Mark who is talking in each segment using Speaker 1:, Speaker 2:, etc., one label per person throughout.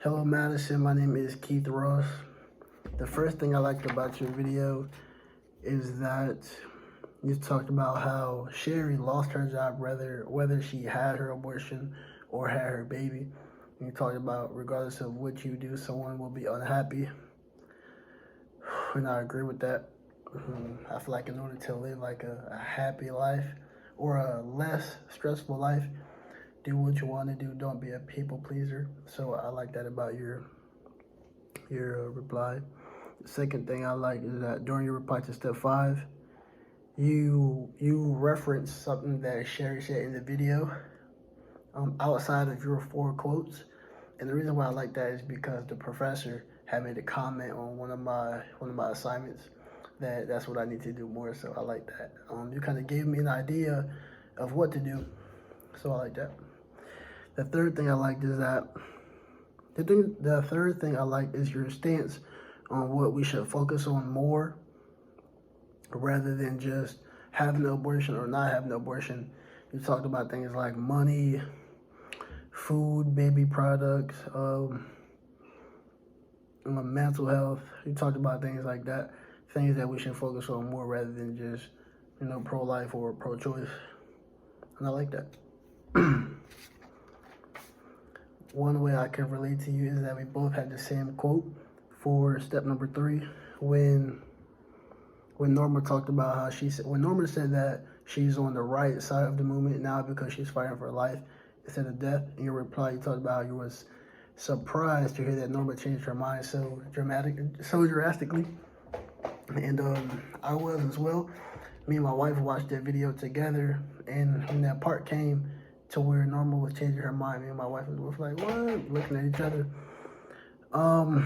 Speaker 1: Hello Madison, my name is Keith Ross. The first thing I liked about your video is that you talked about how Sherry lost her job whether she had her abortion or had her baby. And you talked about regardless of what you do, someone will be unhappy. And I agree with that. I feel like in order to live like a happy life or a less stressful life, do what you want to do. Don't be a people pleaser. So I like that about your reply. The second thing I like is that during your reply to step 5, you reference something that Sherry said in the video outside of your 4 quotes. And the reason why I like that is because the professor had made a comment on one of my assignments that's what I need to do more. So I like that. You kind of gave me an idea of what to do. So I like that. The third thing I liked is that the third thing I like is your stance on what we should focus on more rather than just having an abortion or not having an abortion. You talked about things like money, food, baby products, mental health. You talked about things like that, things that we should focus on more rather than just, pro-life or pro-choice. And I like that. One way I can relate to you is that we both had the same quote for step number 3 when Norma talked about how when Norma said that she's on the right side of the movement now because she's fighting for life instead of death. In your reply, you talked about how you was surprised to hear that Norma changed her mind so drastically, and I was as well. Me and my wife watched that video together, and when that part came to where Norma was changing her mind, me and my wife was like, what? Looking at each other. So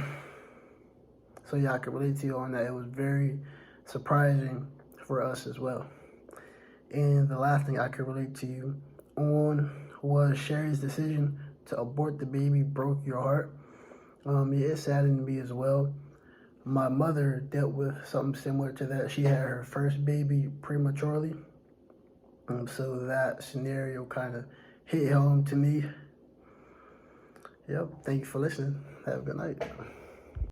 Speaker 1: yeah, I could relate to you on that. It was very surprising for us as well. And the last thing I could relate to you on was Sherry's decision to abort the baby broke your heart. It saddened me as well. My mother dealt with something similar to that. She had her first baby prematurely. So that scenario kind of hit home to me. Yep. Thank you for listening. Have a good night.